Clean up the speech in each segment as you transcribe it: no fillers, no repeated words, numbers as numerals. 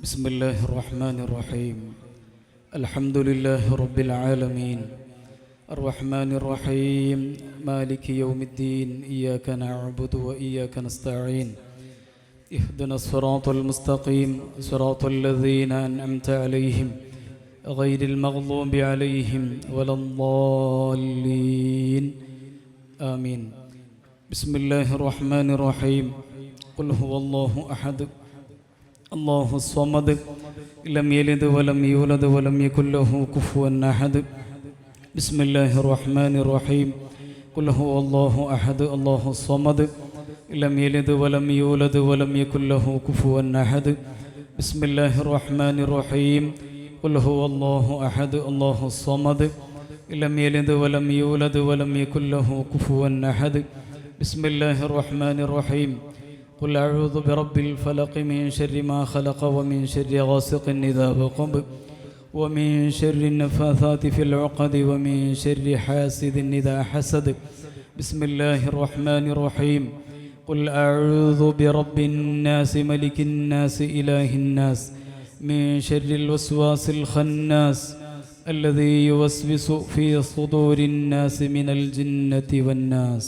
بسم الله الرحمن الرحيم. الحمد لله رب العالمين الرحمن الرحيم مالك يوم الدين. إياك نعبد وإياك نستعين. اهدنا الصراط المستقيم صراط الذين أنعمت عليهم غير المغضوب عليهم ولا الضالين آمين. بسم الله الرحمن الرحيم. قل هو الله أحد الله الصمد لم يلد ولم يولد ولم يكن له كفوا أحد. بسم الله الرحمن الرحيم. قل هو الله أحد الله الصمد لم يلد ولم يولد ولم يكن له كفوا أحد. بسم الله الرحمن الرحيم. قل هو الله أحد الله الصمد لم يلد ولم يولد ولم يكن له كفوا أحد. بسم الله الرحمن الرحيم. قل أعوذ برب الفلق من شر ما خلق ومن شر غاسق إذا وقب ومن شر النفاثات في العقد ومن شر حاسد إذا حسد. بسم الله الرحمن الرحيم. قل أعوذ برب الناس ملك الناس إله الناس من شر الوسواس الخناس الذي يوسوس في صدور الناس من الجنة والناس.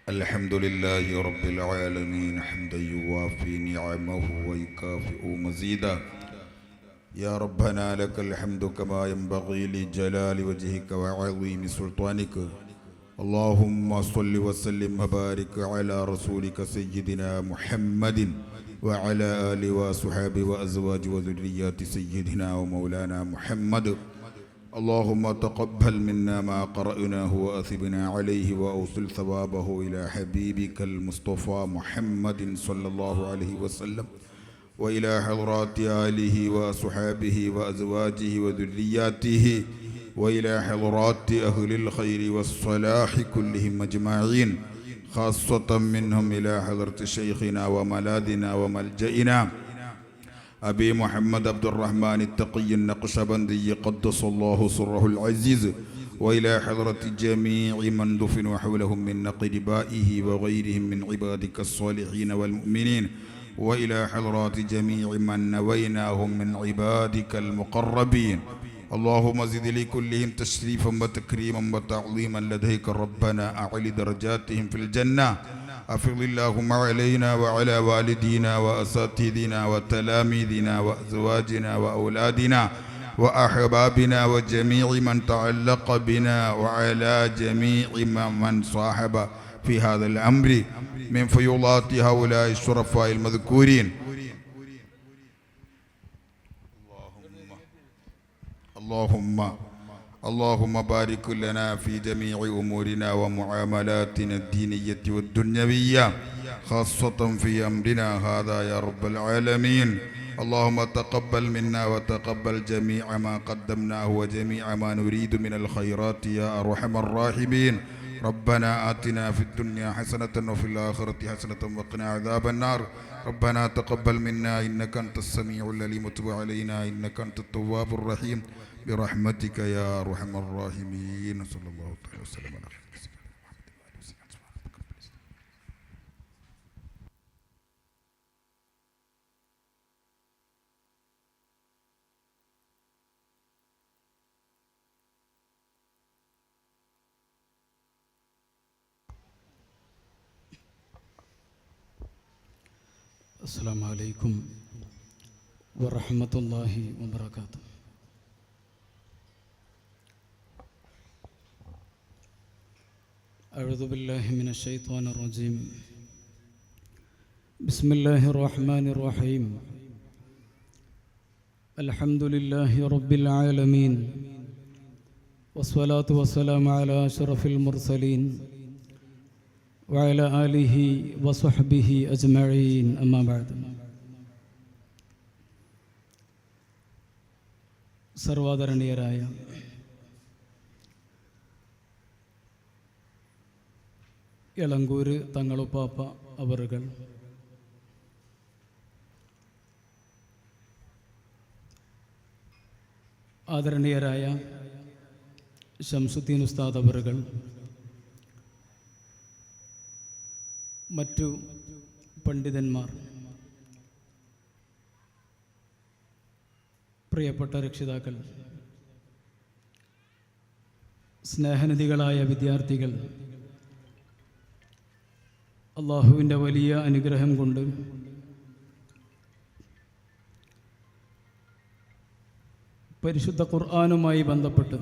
الحمد لله رب العالمين حمدا يوافي نعمه ويكافئ مزيدا. يا ربنا لك الحمد كما ينبغي لجلال وجهك وعظيم سلطانك. اللهم صل وسلم وبارك على رسولك سيدنا محمد وعلى آله وصحبه وأزواجه وذريات سيدنا ومولانا محمد. اللهم تقبل منا ما قرأناه وأثبنا عليه وأوصل ثوابه إلى حبيبك المصطفى محمد صلى الله عليه وسلم وإلى حضرات آله وصحابه وأزواجه وذرياته وإلى حضرات أهل الخير والصلاح كلهم أجمعين، خاصة منهم إلى حضرة شيخنا وملاذنا وملجئنا أبي محمد عبد الرحمن التقي النقشبندي قدس الله سره العزيز، وإلى حضرة جميع من دفنوا حولهم من نقربائه وغيرهم من عبادك الصالحين والمؤمنين، وإلى حضرات جميع من نويناهم من عبادك المقربين. اللهم زد لكلهم تشريفا وتكريما وتعظيما لديك ربنا. أعلي درجاتهم في الجنة. أفضل اللهم علينا وعلى والدينا وأساتذتنا وتلاميذنا وأزواجنا وأولادنا وأحبابنا وجميع من تعلق بنا وعلى جميع من صاحب في هذا الأمر من فيوضات هؤلاء الشرفاء المذكورين. اللهم بارك لنا في جميع أمورنا ومعاملاتنا الدينية والدنيوية، خاصة في أمرنا هذا يا رب العالمين. اللهم تقبل منا وتقبل جميع ما قدمناه وجميع ما نريد من الخيرات يا أرحم الراحمين. ربنا آتنا في الدنيا حسنة وفي الآخرة حسنة وقنا عذاب النار. ربنا تقبل منا إنك أنت السميع العليم وتب علينا إنك أنت التواب الرحيم برحمتك يا أرحم الراحمين. صلى الله عليه وسلم على السلام عليكم ورحمة الله وبركاته. أعوذ بالله من الشيطان الرجيم. بسم الله الرحمن الرحيم. الحمد لله رب العالمين والصلاة والسلام على أشرف المرسلين وعلى آله وصحبه أجمعين. أما بعد. സർവാദരണീയരായ എളങ്കൂര് തങ്ങളുപ്പാപ്പ അവറുകൾ, ആദരണീയരായ ശംസുദ്ദീൻ ഉസ്താദ് അവറുകൾ, മറ്റു പണ്ഡിതന്മാർ, പ്രിയപ്പെട്ട രക്ഷിതാക്കൾ, സ്നേഹനിധികളായ വിദ്യാർത്ഥികൾ, അള്ളാഹുവിൻ്റെ വലിയ അനുഗ്രഹം കൊണ്ട് പരിശുദ്ധ ഖുർആനുമായി ബന്ധപ്പെട്ട്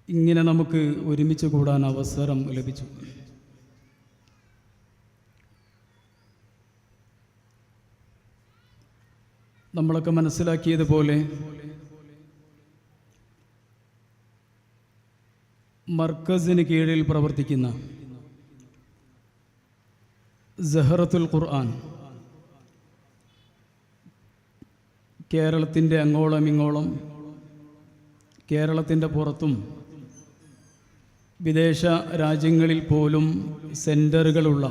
ഇങ്ങനെ നമുക്ക് ഒരുമിച്ച് കൂടാൻ അവസരം ലഭിച്ചു. നമ്മളൊക്കെ മനസ്സിലാക്കിയതുപോലെ മർക്കസിന് കീഴിൽ പ്രവർത്തിക്കുന്ന സഹറത്തുൽ ഖുർആൻ കേരളത്തിൻ്റെ അങ്ങോളം ഇങ്ങോളം, കേരളത്തിൻ്റെ പുറത്തും വിദേശ രാജ്യങ്ങളിൽ പോലും സെൻറ്ററുകളുള്ള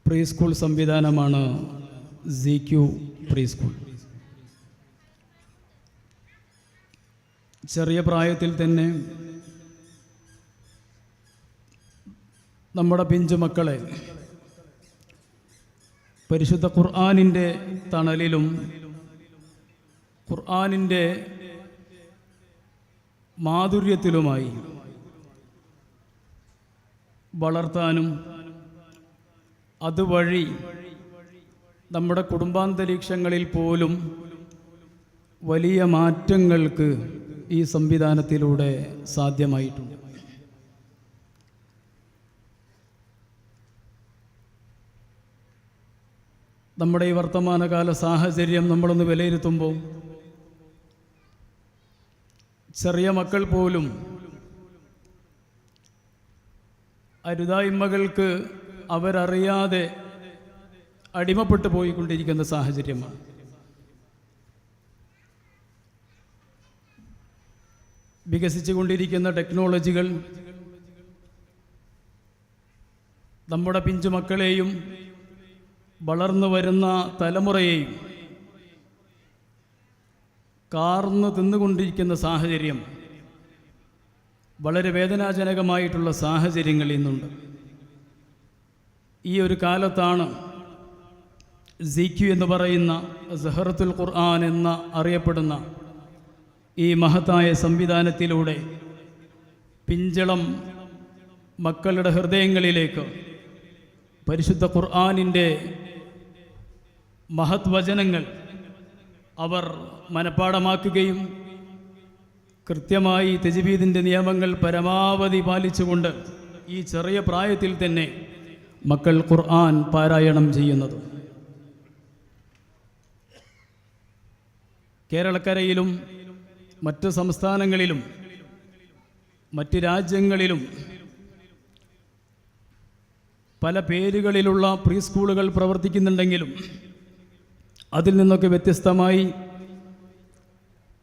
പ്രീ സ്കൂൾ സംവിധാനമാണ് ZQ പ്രീ സ്കൂൾ. ചെറിയ പ്രായത്തിൽ തന്നെ നമ്മുടെ പിഞ്ചുമക്കളെ പരിശുദ്ധ ഖുർആനിൻ്റെ തണലിലും ഖുർആനിൻ്റെ മാധുര്യത്തിലുമായി വളർത്താനും അതുവഴി നമ്മുടെ കുടുംബാന്തരീക്ഷങ്ങളിൽ പോലും വലിയ മാറ്റങ്ങൾക്ക് ഈ സംവിധാനത്തിലൂടെ സാധ്യമായിട്ടുണ്ട്. നമ്മുടെ ഈ വർത്തമാനകാല സാഹചര്യം നമ്മളൊന്ന് വിലയിരുത്തുമ്പോൾ ചെറിയ മക്കൾ പോലും അരുതായ്മകൾക്ക് അവരറിയാതെ അടിമപ്പെട്ടു പോയിക്കൊണ്ടിരിക്കുന്ന സാഹചര്യമാണ്. വികസിച്ചുകൊണ്ടിരിക്കുന്ന ടെക്നോളജികൾ നമ്മുടെ പിഞ്ചുമക്കളെയും വളർന്നു വരുന്ന തലമുറയെയും കാർന്ന് തിന്നുകൊണ്ടിരിക്കുന്ന സാഹചര്യം, വളരെ വേദനാജനകമായിട്ടുള്ള സാഹചര്യങ്ങൾ ഇന്നുണ്ട്. ഈ ഒരു കാലത്താണ് ZQ എന്ന് പറയുന്ന സഹറത്തുൽ ഖുർആൻ എന്ന അറിയപ്പെടുന്ന ഈ മഹത്തായ സംവിധാനത്തിലൂടെ പിഞ്ചളം മക്കളുടെ ഹൃദയങ്ങളിലേക്ക് പരിശുദ്ധ ഖുർആനിൻ്റെ മഹത് വചനങ്ങൾ അവർ മനഃപ്പാടമാക്കുകയും കൃത്യമായി തജ്വീദിൻ്റെ നിയമങ്ങൾ പരമാവധി പാലിച്ചുകൊണ്ട് ഈ ചെറിയ പ്രായത്തിൽ തന്നെ മക്കൾ ഖുർആൻ പാരായണം ചെയ്യുന്നത്. കേരളക്കരയിലും മറ്റ് സംസ്ഥാനങ്ങളിലും മറ്റ് രാജ്യങ്ങളിലും പല പേരുകളിലുള്ള പ്രീ സ്കൂളുകൾ പ്രവർത്തിക്കുന്നുണ്ടെങ്കിലും അതിൽ നിന്നൊക്കെ വ്യത്യസ്തമായി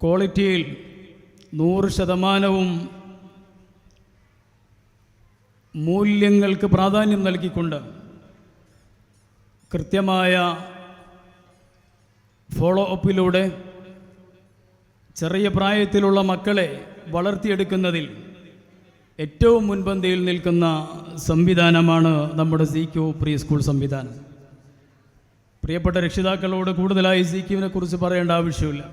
ക്വാളിറ്റിയിൽ 100% മൂല്യങ്ങൾക്ക് പ്രാധാന്യം നൽകിക്കൊണ്ട് കൃത്യമായ ഫോളോ അപ്പിലൂടെ ചെറിയ പ്രായത്തിലുള്ള മക്കളെ വളർത്തിയെടുക്കുന്നതിൽ ഏറ്റവും മുൻപന്തിയിൽ നിൽക്കുന്ന സംവിധാനമാണ് നമ്മുടെ ZQ പ്രീ സ്കൂൾ സംവിധാനം. പ്രിയപ്പെട്ട രക്ഷിതാക്കളോട് കൂടുതലായി ZQവിനെ കുറിച്ച് പറയേണ്ട ആവശ്യമില്ല.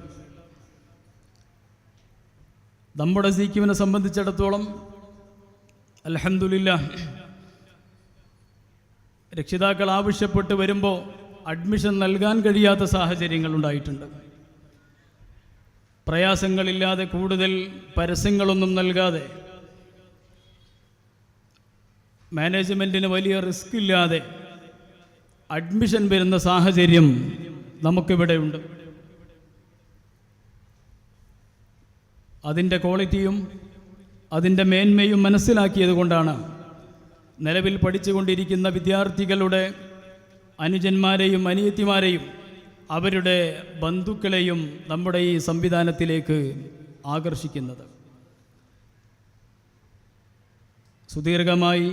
നമ്മുടെ ZQവിനെ സംബന്ധിച്ചിടത്തോളം അൽഹംദുലില്ലാഹ് രക്ഷിതാക്കൾ ആവശ്യപ്പെട്ട് വരുമ്പോൾ അഡ്മിഷൻ നൽകാൻ കഴിയാത്ത സാഹചര്യങ്ങൾ ഉണ്ടായിട്ടുണ്ട്. പ്രയാസങ്ങളില്ലാതെ, കൂടുതൽ പരസ്യങ്ങളൊന്നും നൽകാതെ, മാനേജ്മെൻറ്റിന് വലിയ റിസ്ക് ഇല്ലാതെ അഡ്മിഷൻ വരുന്ന സാഹചര്യം നമുക്കിവിടെയുണ്ട്. അതിൻ്റെ ക്വാളിറ്റിയും അതിൻ്റെ മേന്മയും മനസ്സിലാക്കിയത് കൊണ്ടാണ് നിലവിൽ പഠിച്ചുകൊണ്ടിരിക്കുന്ന വിദ്യാർത്ഥികളുടെ അനുജന്മാരെയും അനിയത്തിമാരെയും അവരുടെ ബന്ധുക്കളെയും നമ്മുടെ ഈ സംവിധാനത്തിലേക്ക് ആകർഷിക്കുന്നത്. സുദീർഘമായി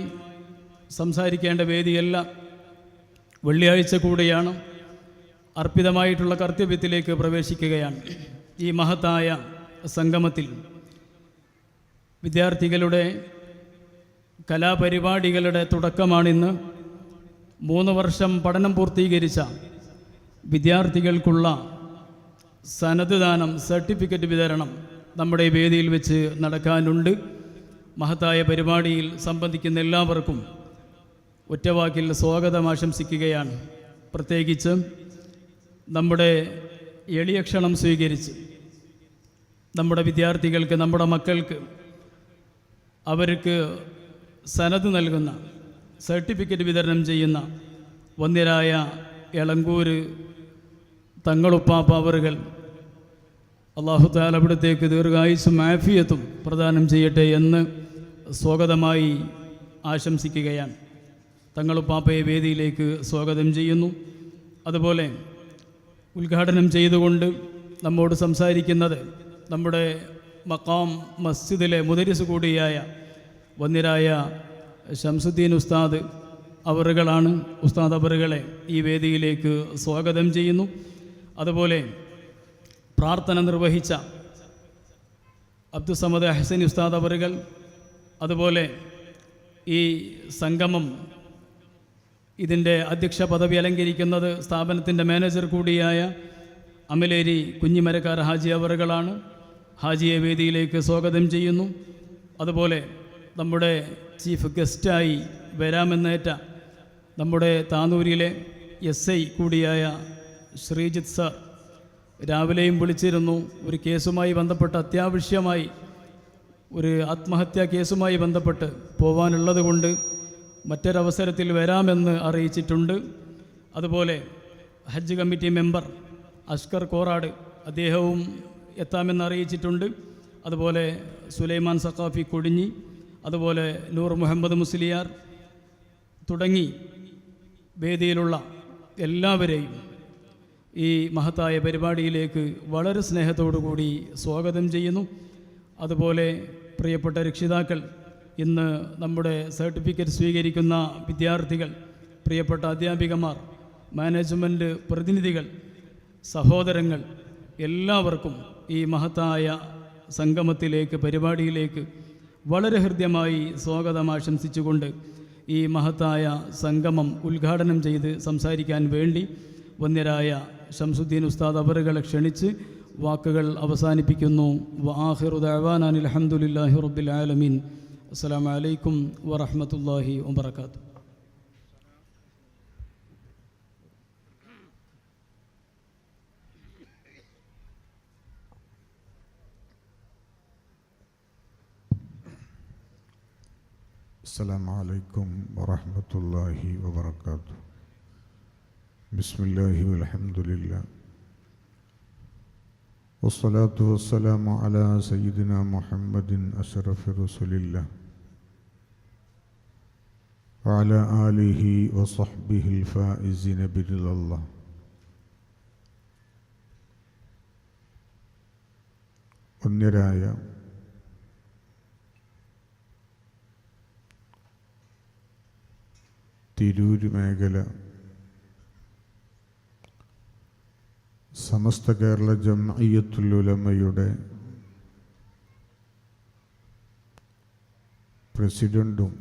സംസാരിക്കേണ്ട വേദിയല്ല, വെള്ളിയാഴ്ച കൂടെയാണ്. അർപ്പിതമായിട്ടുള്ള കർത്തവ്യത്തിലേക്ക് പ്രവേശിക്കുകയാണ്. ഈ മഹത്തായ സംഗമത്തിൽ വിദ്യാർത്ഥികളുടെ കലാപരിപാടികളുടെ തുടക്കമാണിന്ന്. 3 വർഷം പഠനം പൂർത്തീകരിച്ച വിദ്യാർത്ഥികൾക്കുള്ള സനത് ദാനം, സർട്ടിഫിക്കറ്റ് വിതരണം നമ്മുടെ വേദിയിൽ വെച്ച് നടക്കാനുണ്ട്. മഹത്തായ പരിപാടിയിൽ സംബന്ധിക്കുന്ന എല്ലാവർക്കും ഒറ്റവാക്കിൽ സ്വാഗതം ആശംസിക്കുകയാണ്. പ്രത്യേകിച്ച് നമ്മുടെ എളിയ ക്ഷണം സ്വീകരിച്ച് നമ്മുടെ വിദ്യാർത്ഥികൾക്ക്, നമ്മുടെ മക്കൾക്ക് അവർക്ക് സനത് നൽകുന്ന, സർട്ടിഫിക്കറ്റ് വിതരണം ചെയ്യുന്ന വന്ദ്യരായ എളങ്കൂര് തങ്ങളുപ്പാപ്പ അവറുകൾ അല്ലാഹു തആല അവിടത്തേക്ക് ദീർഘായുസ്സും ആഫിയത്തും പ്രദാനം ചെയ്യട്ടെ എന്ന് സ്വാഗതമായി ആശംസിക്കുകയാണ്. തങ്ങളുപ്പാപ്പയെ വേദിയിലേക്ക് സ്വാഗതം ചെയ്യുന്നു. അതുപോലെ ഉദ്ഘാടനം ചെയ്തുകൊണ്ട് നമ്മോട് സംസാരിക്കുന്നത് നമ്മുടെ മഖാം മസ്ജിദിലെ മുദരിസ് കൂടിയായ വന്ദ്യരായ ശംസുദ്ദീൻ ഉസ്താദ് അവറുകളാണ്. ഉസ്താദ് അവറുകളെ ഈ വേദിയിലേക്ക് സ്വാഗതം ചെയ്യുന്നു. അതുപോലെ പ്രാർത്ഥന നിർവഹിച്ച അബ്ദുസമദ് ഹസൻ ഉസ്താദ് അവറുകൾ, അതുപോലെ ഈ സംഗമം ഇതിൻ്റെ അധ്യക്ഷ പദവി അലങ്കരിക്കുന്നത് സ്ഥാപനത്തിൻ്റെ മാനേജർ കൂടിയായ അമലേരി കുഞ്ഞിമരക്കാർ ഹാജി അവറുകളാണ്. ഹാജിയെ വേദിയിലേക്ക് സ്വാഗതം ചെയ്യുന്നു. അതുപോലെ നമ്മുടെ ചീഫ് ഗസ്റ്റായി വരാമെന്നേറ്റ നമ്മുടെ താനൂരിലെ SI കൂടിയായ ശ്രീജിത്ത് സാർ രാവിലെയും വിളിച്ചിരുന്നു. ഒരു കേസുമായി ബന്ധപ്പെട്ട്, അത്യാവശ്യമായി ഒരു ആത്മഹത്യാ കേസുമായി ബന്ധപ്പെട്ട് പോവാനുള്ളത് കൊണ്ട് മറ്റൊരവസരത്തിൽ വരാമെന്ന് അറിയിച്ചിട്ടുണ്ട്. അതുപോലെ ഹജ്ജ് കമ്മിറ്റി മെമ്പർ അഷ്കർ കോറാട്, അദ്ദേഹവും എത്താമെന്ന് അറിയിച്ചിട്ടുണ്ട്. അതുപോലെ സുലൈമാൻ സഖാഫി കൊടിഞ്ഞി, അതുപോലെ നൂർ മുഹമ്മദ് മുസ്ലിയാർ തുടങ്ങി വേദിയിലുള്ള എല്ലാവരെയും ഈ മഹത്തായ പരിപാടിയിലേക്ക് വളരെ സ്നേഹത്തോടു കൂടി സ്വാഗതം ചെയ്യുന്നു. അതുപോലെ പ്രിയപ്പെട്ട രക്ഷിതാക്കൾ, ഇന്ന് നമ്മുടെ സർട്ടിഫിക്കറ്റ് സ്വീകരിക്കുന്ന വിദ്യാർത്ഥികൾ, പ്രിയപ്പെട്ട അധ്യാപികമാർ, മാനേജ്മെൻറ്റ് പ്രതിനിധികൾ, സഹോദരങ്ങൾ, എല്ലാവർക്കും ഈ മഹത്തായ സംഗമത്തിലേക്ക്, പരിപാടിയിലേക്ക് വളരെ ഹൃദ്യമായി സ്വാഗതം ആശംസിച്ചുകൊണ്ട് ഈ മഹത്തായ സംഗമം ഉദ്ഘാടനം ചെയ്ത് സംസാരിക്കാൻ വേണ്ടി വന്ദ്യരായ ശംസുദ്ദീൻ ഉസ്താദ് അവറുകളെ ക്ഷണിച്ച് വാക്കുകൾ അവസാനിപ്പിക്കുന്നു. വആഖിറു ദഅവാനാ അൽഹംദുലില്ലാഹി റബ്ബിൽ ആലമീൻ. അസ്സലാമു അലൈക്കും വറഹ്മത്തുള്ളാഹി വബറകാതുഹു. السلام عليكم ورحمة الله وبركاته. بسم الله والحمد لله والصلاة والسلام على سيدنا محمد أشرف رسول الله وعلى آله وصحبه الفائزين برضا الله. വന്ദ്യരായ തിരൂർ മേഖല സമസ്ത കേരള ജംഇയ്യത്തുൽ ഉലമയുടെ പ്രസിഡന്റും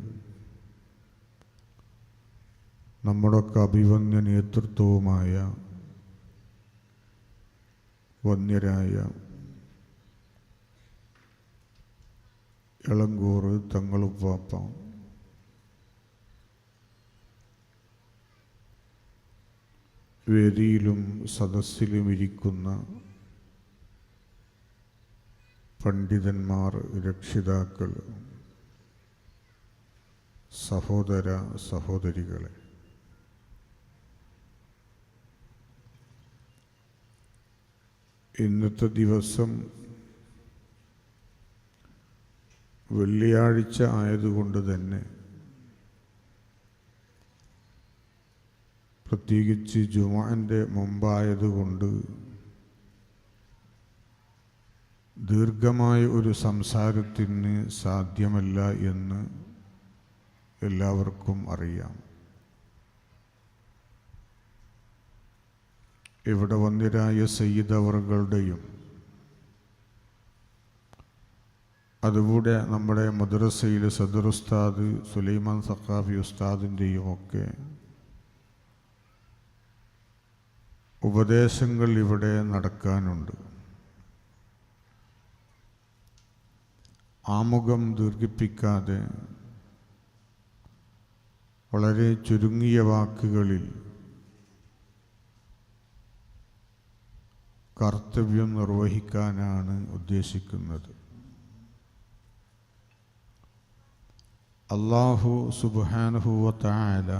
നമ്മുടെയൊക്കെ അഭിവന്യ നേതൃത്വവുമായ വന്ദ്യരായ എളങ്കൂർ തങ്ങളുപ്പാപ്പ, വേദിയിലും സദസ്സിലും ഇരിക്കുന്ന പണ്ഡിതന്മാർ, രക്ഷിതാക്കൾ, സഹോദര സഹോദരികളെ, ഇന്നത്തെ ദിവസം വെള്ളിയാഴ്ച ആയതുകൊണ്ട് തന്നെ, പ്രത്യേകിച്ച് ജുമുഅൻ്റെ മുമ്പായതുകൊണ്ട് ദീർഘമായ ഒരു സംസാരത്തിന് സാധ്യമല്ല എന്ന് എല്ലാവർക്കും അറിയാം. ഇവിടെ വന്നിരായ സയ്യിദ് അവറുകളുടെയും അതുകൂടെ നമ്മുടെ മദ്രസയിലെ സദർ ഉസ്താദ് സുലൈമാൻ സഖാഫി ഉസ്താദിൻ്റെയും ഒക്കെ ഉപദേശങ്ങൾ ഇവിടെ നടക്കാനുണ്ട്. ആമുഖം ദീർഘിപ്പിക്കാതെ വളരെ ചുരുങ്ങിയ വാക്കുകളിൽ കർത്തവ്യം നിർവഹിക്കാനാണ് ഉദ്ദേശിക്കുന്നത്. അല്ലാഹു സുബ്ഹാനഹു വ തആല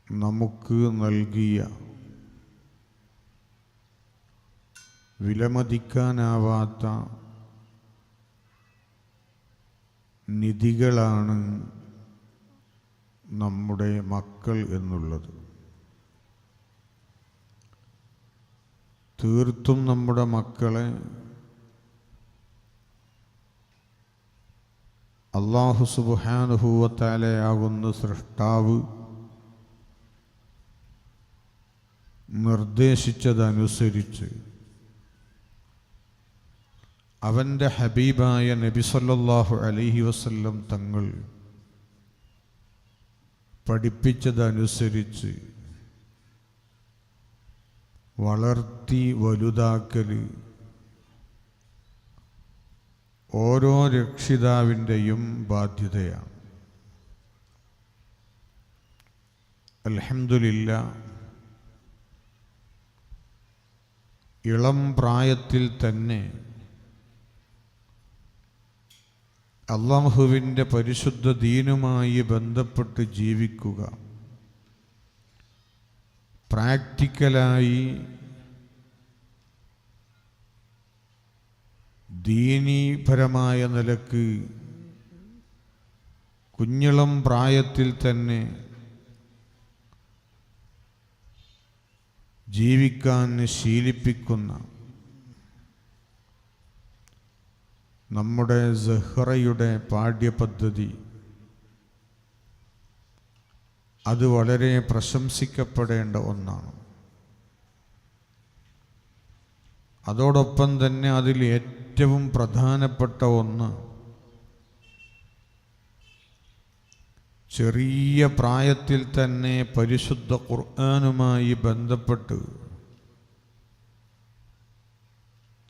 നമുക്ക് നൽകിയ വിലമതിക്കാനാവാത്ത നിധികളാണ് നമ്മുടെ മക്കൾ എന്നുള്ളത്. തീർത്തും നമ്മുടെ മക്കളെ അല്ലാഹു സുബ്ഹാനഹു വ തആലയാകുന്ന സൃഷ്ടാവ് നിർദ്ദേശിച്ചതനുസരിച്ച് അവൻ്റെ ഹബീബായ നബി സല്ലല്ലാഹു അലൈഹി വസല്ലം തങ്ങൾ പഠിപ്പിച്ചതനുസരിച്ച് വളർത്തി വലുതാക്കൽ ഓരോ രക്ഷിതാവിൻ്റെയും ബാധ്യതയാണ്. അൽഹംദുലില്ലാഹ്, ഇളം പ്രായത്തിൽ തന്നെ അല്ലാഹുവിൻ്റെ പരിശുദ്ധ ദീനുമായി ബന്ധപ്പെട്ട് ജീവിക്കുക, പ്രാക്ടിക്കലായി ദീനീപരമായ നിലക്ക് കുഞ്ഞിളം പ്രായത്തിൽ തന്നെ ജീവിക്കാൻ ശീലിപ്പിക്കുന്ന നമ്മുടെ സഹ്റയുടെ പാഠ്യപദ്ധതി അത് വളരെ പ്രശംസിക്കപ്പെടേണ്ട ഒന്നാണ്. അതോടൊപ്പം തന്നെ അതിൽ ഏറ്റവും പ്രധാനപ്പെട്ട ഒന്ന് ചെറിയ പ്രായത്തിൽ തന്നെ പരിശുദ്ധ ഖുർആനുമായി ബന്ധപ്പെട്ട്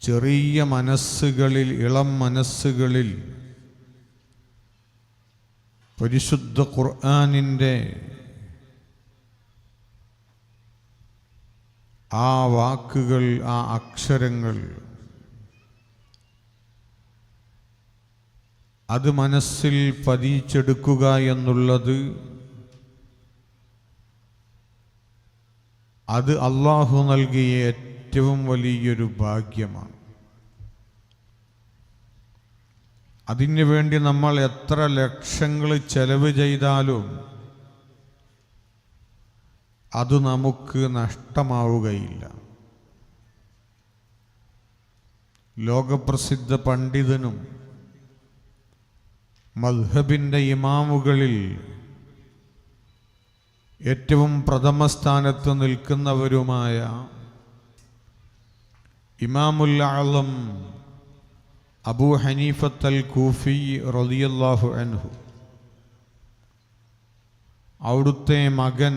ചെറിയ മനസ്സുകളിൽ, ഇളം മനസ്സുകളിൽ പരിശുദ്ധ ഖുർആനിൻ്റെ ആ വാക്കുകൾ, ആ അക്ഷരങ്ങൾ അത് മനസ്സിൽ പതിച്ചെടുക്കുക എന്നുള്ളത് അത് അല്ലാഹു നൽകിയ ഏറ്റവും വലിയൊരു ഭാഗ്യമാണ്. അതിനു വേണ്ടി നമ്മൾ എത്ര ലക്ഷങ്ങൾ ചെലവ് ചെയ്താലും അത് നമുക്ക് നഷ്ടമാവുകയില്ല. ലോകപ്രസിദ്ധ പണ്ഡിതനും മദ്ഹബിൻ്റെ ഇമാമുകളിൽ ഏറ്റവും പ്രഥമ സ്ഥാനത്ത് നിൽക്കുന്നവരുമായ ഇമാമുൽ അഅ്ലം അബൂ ഹനീഫത്തൽ കൂഫി റളിയല്ലാഹു അൻഹു, അവിടുത്തെ മകൻ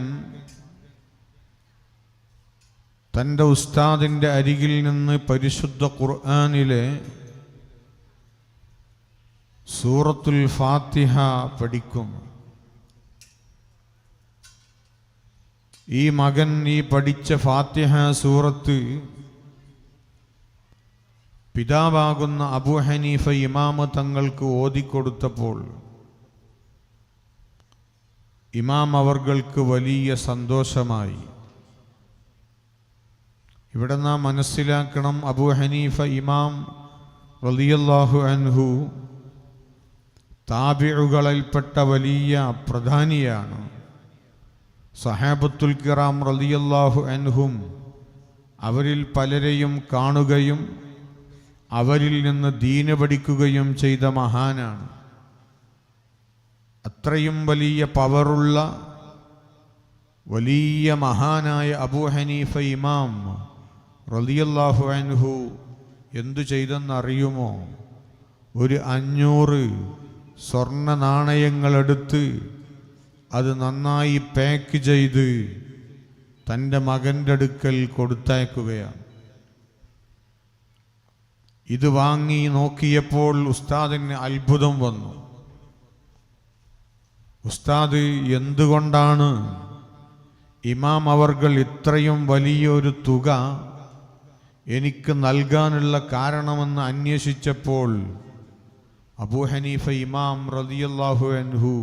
തൻ്റെ ഉസ്താദിൻ്റെ അരികിൽ നിന്ന് പരിശുദ്ധ ഖുർആനിലെ സൂറത്തുൽ ഫാത്തിഹ പഠിക്കുന്നു. ഈ മകൻ ഈ പഠിച്ച ഫാത്തിഹ സൂറത്ത് പിതാവാകുന്ന അബൂ ഹനീഫ ഇമാമ തങ്ങൾക്ക് ഓതിക്കൊടുത്തപ്പോൾ ഇമാം അവർക്ക് വലിയ സന്തോഷമായി. ഇവിടെ നാം മനസ്സിലാക്കണം, അബൂ ഹനീഫ ഇമാം റളിയല്ലാഹു അൻഹു താബിഉകളിൽപ്പെട്ട വലിയ പ്രധാനിയാണ്. സഹാബത്തുൽ കിറാം റളിയല്ലാഹു അൻഹും അവരിൽ പലരെയും കാണുകയും അവരിൽ നിന്ന് ദീന് പഠിക്കുകയും ചെയ്ത മഹാനാണ്. അത്രയും വലിയ പവറുള്ള വലിയ മഹാനായ അബൂ ഹനീഫ ഇമാം റളിയല്ലാഹു അൻഹു എന്തു ചെയ്തെന്നറിയുമോ? ഒരു 500 സ്വർണ്ണ നാണയങ്ങളെടുത്ത് അത് നന്നായി പാക്ക് ചെയ്ത് തൻ്റെ മകൻ്റെ അടുക്കൽ കൊടുത്തയക്കുകയാണ്. ഇത് വാങ്ങി നോക്കിയപ്പോൾ ഉസ്താദിന് അത്ഭുതം വന്നു. ഉസ്താദ് എന്തുകൊണ്ടാണ് ഇമാം അവർകൾ ഇത്രയും വലിയൊരു തുക എനിക്ക് നൽകാനുള്ള കാരണമെന്ന് അന്വേഷിച്ചപ്പോൾ അബൂ ഹനീഫ ഇമാം റളിയല്ലാഹു അൻഹു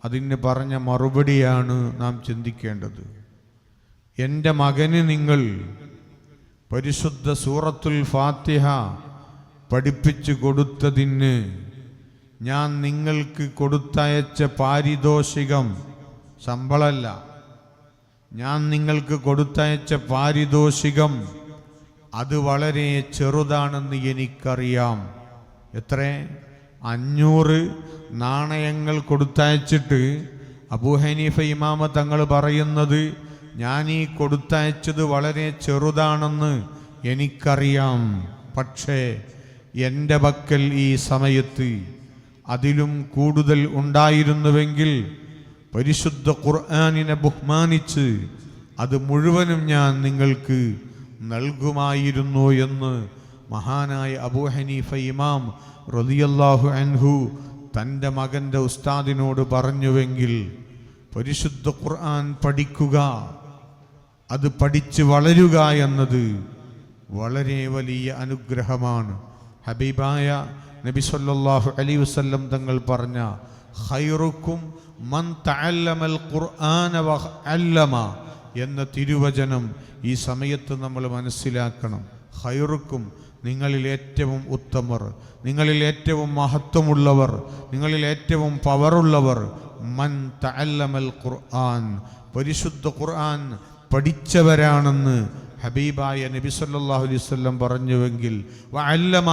അതിന് പറഞ്ഞ മറുപടിയാണ് നാം ചിന്തിക്കേണ്ടത്. എൻ്റെ മകന് നിങ്ങൾ പരിശുദ്ധ സൂറത്തുൽ ഫാത്തിഹ പഠിപ്പിച്ചു കൊടുത്തതിന് ഞാൻ നിങ്ങൾക്ക് കൊടുത്തയച്ച പാരിതോഷികം, ശമ്പളമല്ല, ഞാൻ നിങ്ങൾക്ക് കൊടുത്തയച്ച പാരിതോഷികം അത് വളരെ ചെറുതാണെന്ന് എനിക്കറിയാം. എത്ര? 500 നാണയങ്ങൾ കൊടുത്തയച്ചിട്ട് അബൂ ഹനീഫ ഇമാമ തങ്ങൾ പറയുന്നത്, ഞാൻ ഈ കൊടുത്തയച്ചത് വളരെ ചെറുതാണെന്ന് എനിക്കറിയാം. പക്ഷേ എൻ്റെ പക്കൽ ഈ സമയത്ത് അതിലും കൂടുതൽ ഉണ്ടായിരുന്നുവെങ്കിൽ പരിശുദ്ധ ഖുർആനിനെ ബഹുമാനിച്ച് അത് മുഴുവനും ഞാൻ നിങ്ങൾക്ക് നൽകുമായിരുന്നു എന്ന് മഹാനായ അബൂ ഹനീഫ ഇമാം റളിയല്ലാഹു അൻഹു തൻ്റെ മകൻ്റെ ഉസ്താദിനോട് പറഞ്ഞുവെങ്കിൽ പരിശുദ്ധ ഖുർആൻ പഠിക്കുക, അത് പഠിച്ച് വളരുക എന്നത് വളരെ വലിയ അനുഗ്രഹമാണ്. ഹബീബായ നബി സല്ലല്ലാഹു അലൈഹി വസല്ലം തങ്ങൾ പറഞ്ഞ ഖൈറുക്കും മൻ തഅല്ലമൽ ഖുർആന വഅല്ലമ എന്ന തിരുവചനം ഈ സമയത്ത് നമ്മൾ മനസ്സിലാക്കണം. ഖൈറുക്കും, നിങ്ങളിൽ ഏറ്റവും ഉത്തമർ, നിങ്ങളിൽ ഏറ്റവും മഹത്വമുള്ളവർ, നിങ്ങളിൽ ഏറ്റവും പവറുള്ളവർ, മൻ തഅല്ലമൽ ഖുർആൻ, പരിശുദ്ധ ഖുർആൻ പഠിച്ചവരാണെന്ന് ഹബീബായ നബി സല്ലല്ലാഹു അലൈഹി വസല്ലം പറഞ്ഞുവെങ്കിൽ വഅല്ലമ,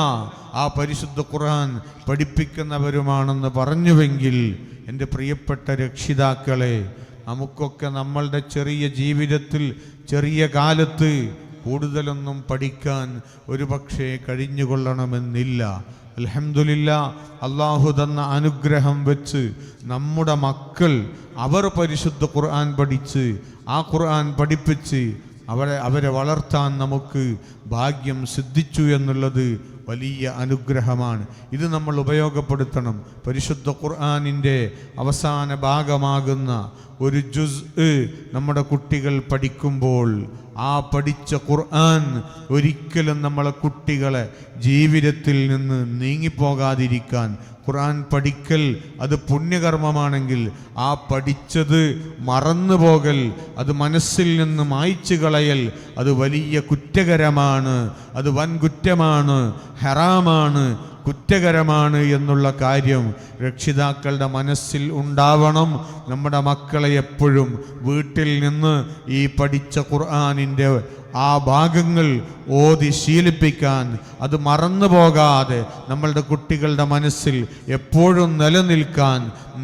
ആ പരിശുദ്ധ ഖുർആൻ പഠിപ്പിക്കുന്നവരുമാണെന്ന് പറഞ്ഞുവെങ്കിൽ, എൻ്റെ പ്രിയപ്പെട്ട രക്ഷിതാക്കളെ, നമുക്കൊക്കെ നമ്മളുടെ ചെറിയ ജീവിതത്തിൽ ചെറിയ കാലത്ത് കൂടുതലൊന്നും പഠിക്കാൻ ഒരു പക്ഷേ കഴിഞ്ഞുകൊള്ളണമെന്നില്ല. അൽഹംദുലില്ലാ, അള്ളാഹു തന്ന അനുഗ്രഹം വെച്ച് നമ്മുടെ മക്കൾ അവർ പരിശുദ്ധ ഖുർആൻ പഠിച്ച് ആ ഖുർആൻ പഠിപ്പിച്ച് അവരെ വളർത്താൻ നമുക്ക് ഭാഗ്യം സിദ്ധിച്ചു എന്നുള്ളത് വലിയ അനുഗ്രഹമാണ്. ഇത് നമ്മൾ ഉപയോഗപ്പെടുത്തണം. പരിശുദ്ധ ഖുർആനിൻ്റെ അവസാന ഭാഗമാകുന്ന ഒരു ജുസ് നമ്മുടെ കുട്ടികൾ പഠിക്കുമ്പോൾ ആ പഠിച്ച ഖുർആൻ ഒരിക്കലും നമ്മളെ കുട്ടികളെ ജീവിതത്തിൽ നിന്ന് നീങ്ങിപ്പോകാതിരിക്കാൻ, ഖുർആൻ പഠിക്കൽ അത് പുണ്യകർമ്മമാണെങ്കിൽ ആ പഠിച്ചത് മറന്നുപോകൽ, അത് മനസ്സിൽ നിന്ന് മായ്ച്ചു കളയൽ, അത് വലിയ കുറ്റകരമാണ്, അത് വൻ കുറ്റമാണ്, ഹറാമാണ്, കുറ്റകരമാണ് എന്നുള്ള കാര്യം രക്ഷിതാക്കളുടെ മനസ്സിൽ ഉണ്ടാവണം. നമ്മുടെ മക്കളെ എപ്പോഴും വീട്ടിൽ നിന്ന് ഈ പഠിച്ച ഖുർആനിൻ്റെ ആ ഭാഗങ്ങൾ ഓതി ശീലിപ്പിക്കാൻ, അത് മറന്നു പോകാതെ നമ്മളുടെ കുട്ടികളുടെ മനസ്സിൽ എപ്പോഴും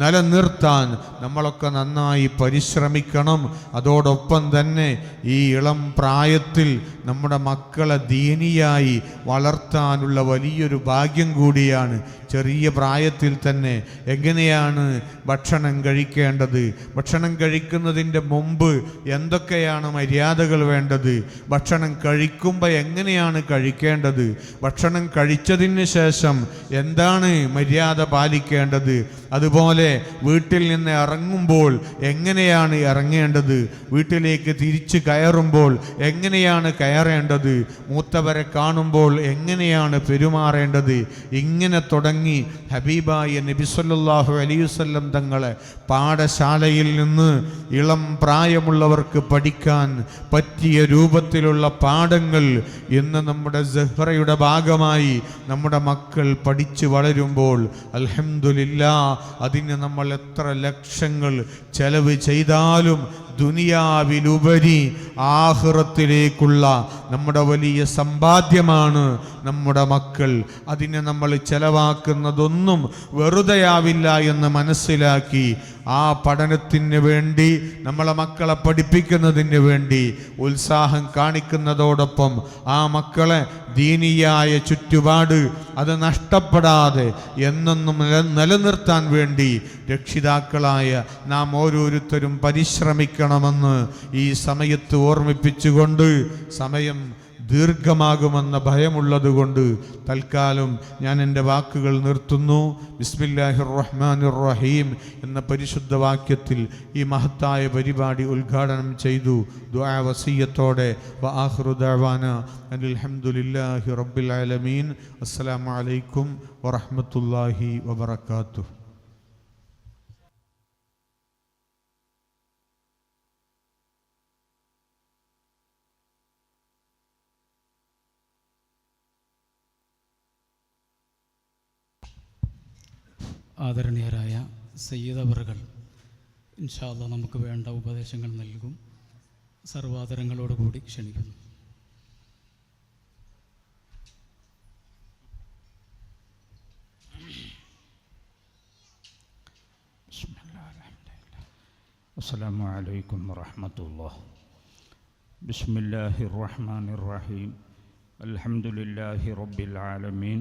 നിലനിർത്താൻ നമ്മളൊക്കെ നന്നായി പരിശ്രമിക്കണം. അതോടൊപ്പം തന്നെ ഈ ഇളം പ്രായത്തിൽ നമ്മുടെ മക്കളെ ദീനിയായി വളർത്താനുള്ള വലിയൊരു ഭാഗ്യം കൂടിയാണ്. ചെറിയ പ്രായത്തിൽ തന്നെ എങ്ങനെയാണ് ഭക്ഷണം കഴിക്കേണ്ടത്, ഭക്ഷണം കഴിക്കുന്നതിൻ്റെ മുമ്പ് എന്തൊക്കെയാണ് മര്യാദകൾ വേണ്ടത്, ഭക്ഷണം കഴിക്കുമ്പോൾ എങ്ങനെയാണ് കഴിക്കേണ്ടത്, ഭക്ഷണം കഴിച്ചതിന് ശേഷം എന്താണ് മര്യാദ പാലിക്കേണ്ടത്, അതുപോലെ വീട്ടിൽ നിന്ന് ഇറങ്ങുമ്പോൾ എങ്ങനെയാണ് ഇറങ്ങേണ്ടത്, വീട്ടിലേക്ക് തിരിച്ച് കയറുമ്പോൾ എങ്ങനെയാണ് കയറേണ്ടത്, മൂത്തവരെ കാണുമ്പോൾ എങ്ങനെയാണ് പെരുമാറേണ്ടത്, ഇങ്ങനെ തുടങ്ങി ഹബീബായ നബി സല്ലല്ലാഹു അലൈഹി വസല്ലം തങ്ങളെ പാഠശാലയിൽ നിന്ന് ഇളം പ്രായമുള്ളവർക്ക് പഠിക്കാൻ പറ്റിയ രൂപത്തിലുള്ള പാഠങ്ങൾ ഇന്ന് നമ്മുടെ സഹ്റയുടെ ഭാഗമായി നമ്മുടെ മക്കൾ പഠിച്ചു വളരുമ്പോൾ അൽഹംദുലില്ലാ, അതിന് നമ്മൾ എത്ര ലക്ഷങ്ങൾ ചെലവ് ചെയ്താലും ദുനിയാവിലുപരി ആഖിറത്തിലേക്കുള്ള നമ്മുടെ വലിയ സമ്പാദ്യമാണ് നമ്മുടെ മക്കൾ. അതിനെ നമ്മൾ ചെലവാക്കുന്നതൊന്നും വെറുതെയാവില്ല എന്ന് മനസ്സിലാക്കി ആ പഠനത്തിന് വേണ്ടി, നമ്മളെ മക്കളെ പഠിപ്പിക്കുന്നതിന് വേണ്ടി ഉത്സാഹം കാണിക്കുന്നതോടൊപ്പം ആ മക്കളെ ദീനിയായ ചുറ്റുപാട് അത് നഷ്ടപ്പെടാതെ എന്നെന്നും നിലനിർത്താൻ വേണ്ടി രക്ഷിതാക്കളായ നാം ഓരോരുത്തരും പരിശ്രമിക്കണമെന്ന് ഈ സമയത്ത് ഓർമ്മിപ്പിച്ചുകൊണ്ട്, സമയം ദീർഘമാകുമെന്ന ഭയമുള്ളതുകൊണ്ട് തൽക്കാലം ഞാൻ എൻ്റെ വാക്കുകൾ നിർത്തുന്നു. ബിസ്മില്ലാഹിർ റഹ്മാനിർ റഹീം എന്ന പരിശുദ്ധ വാക്യത്തിൽ ഈ മഹത്തായ പരിപാടി ഉദ്ഘാടനം ചെയ്തു. ദുആ വസിയ്യത്തോടെ വആഖിറു ദഅവാനാ അൽഹംദുലില്ലാഹി റബ്ബിൽ ആലമീൻ. അസ്സലാമു അലൈക്കും വറഹ്മത്തുള്ളാഹി വബറകാതുഹു. ആദരണീയരായ സയ്യിദ് അവറുകൾ ഇൻഷാ അല്ലാഹ് നമുക്ക് വേണ്ട ഉപദേശങ്ങൾ നൽകും. സർവാദരങ്ങളോടുകൂടി ക്ഷണിക്കുന്നു. അസ്സലാമു അലൈക്കും വറഹ്മത്തുള്ളാഹി. ബിസ്മില്ലാഹിർ റഹ്മാനിർ റഹീം. അൽഹംദുലില്ലാഹി റബ്ബിൽ ആലമീൻ.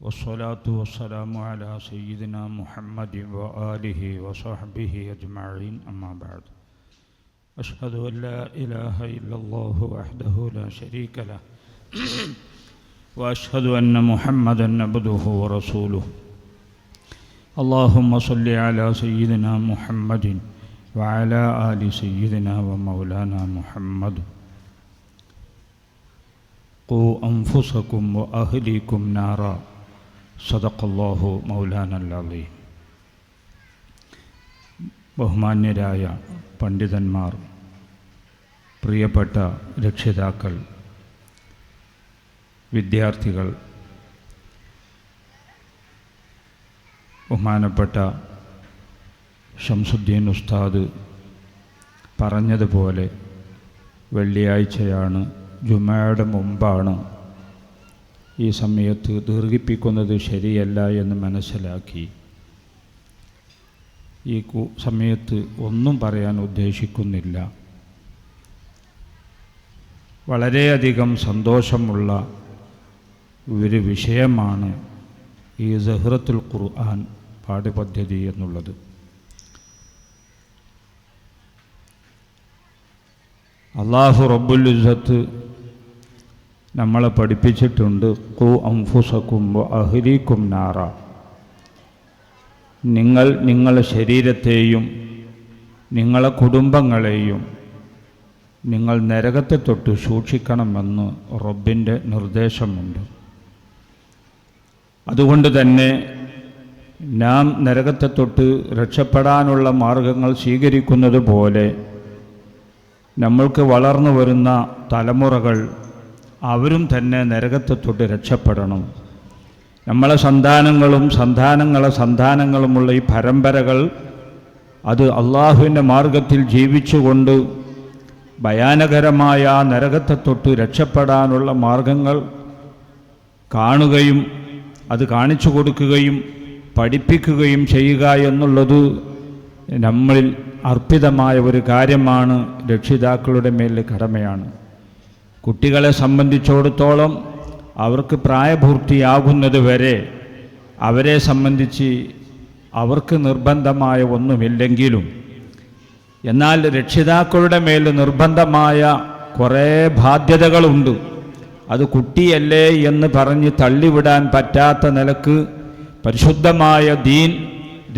والصلاة والسلام على سيدنا محمد وآله وصحبه أجمعين. أما بعد، أشهد أن لا إله إلا الله وحده لا شريك له وأشهد أن محمدا عبده ورسوله. اللهم صل على سيدنا محمد وعلى آل سيدنا ومولانا محمد. قوا أنفسكم وأهليكم نارا. സദഖല്ലാഹു മൗലാനൽ അലീം. ബഹുമാന്യരായ പണ്ഡിതന്മാർ, പ്രിയപ്പെട്ട രക്ഷിതാക്കൾ, വിദ്യാർത്ഥികൾ, ബഹുമാനപ്പെട്ട ഷംസുദ്ദീൻ ഉസ്താദ് പറഞ്ഞതുപോലെ വെള്ളിയാഴ്ചയാണ്, ജുമയുടെ മുമ്പാണ്. ഈ സമയത്ത് ദീർഘിപ്പിക്കുന്നത് ശരിയല്ല എന്ന് മനസ്സിലാക്കി ഈ സമയത്ത് ഒന്നും പറയാൻ ഉദ്ദേശിക്കുന്നില്ല. വളരെയധികം സന്തോഷമുള്ള ഒരു വിഷയമാണ് ഈ സഹ്റത്തുൽ ഖുർആൻ പാഠ്യപദ്ധതി എന്നുള്ളത്. അല്ലാഹു റബ്ബുൽ ഇസ്സത്ത് നമ്മളെ പഠിപ്പിച്ചിട്ടുണ്ട്. ഖു അൻഫുസകും വ അഹ്ലീകും നാറ. നിങ്ങൾ നിങ്ങളുടെ ശരീരത്തെയും നിങ്ങളെ കുടുംബങ്ങളെയും നിങ്ങൾ നരകത്തെ തൊട്ട് സൂക്ഷിക്കണമെന്ന് റബ്ബിൻ്റെ നിർദ്ദേശമുണ്ട്. അതുകൊണ്ട് തന്നെ നാം നരകത്തെ തൊട്ട് രക്ഷപ്പെടാനുള്ള മാർഗങ്ങൾ സ്വീകരിക്കുന്നത് പോലെ നമ്മൾക്ക് വളർന്നു വരുന്ന തലമുറകൾ അവരും തന്നെ നരകത്തെ തൊട്ട് രക്ഷപ്പെടണം. നമ്മളെ സന്താനങ്ങളും സന്താനങ്ങളുമുള്ള ഈ പരമ്പരകൾ അത് അള്ളാഹുവിൻ്റെ മാർഗത്തിൽ ജീവിച്ചുകൊണ്ട് ഭയാനകരമായ നരകത്തെ തൊട്ട് രക്ഷപ്പെടാനുള്ള മാർഗങ്ങൾ കാണുകയും അത് കാണിച്ചു കൊടുക്കുകയും പഠിപ്പിക്കുകയും ചെയ്യുക എന്നുള്ളത് നമ്മളിൽ അർപ്പിതമായ ഒരു കാര്യമാണ്, രക്ഷിതാക്കളുടെ മേൽ കടമയാണ്. കുട്ടികളെ സംബന്ധിച്ചിടത്തോളം അവർക്ക് പ്രായപൂർത്തിയാകുന്നത് വരെ അവരെ സംബന്ധിച്ച് അവർക്ക് നിർബന്ധമായ ഒന്നുമില്ലെങ്കിലും, എന്നാൽ രക്ഷിതാക്കളുടെ മേൽ നിർബന്ധമായ കുറേ ബാധ്യതകളുണ്ട്. അത് കുട്ടിയല്ലേ എന്ന് പറഞ്ഞ് തള്ളിവിടാൻ പറ്റാത്ത നിലക്ക് പരിശുദ്ധമായ ദീൻ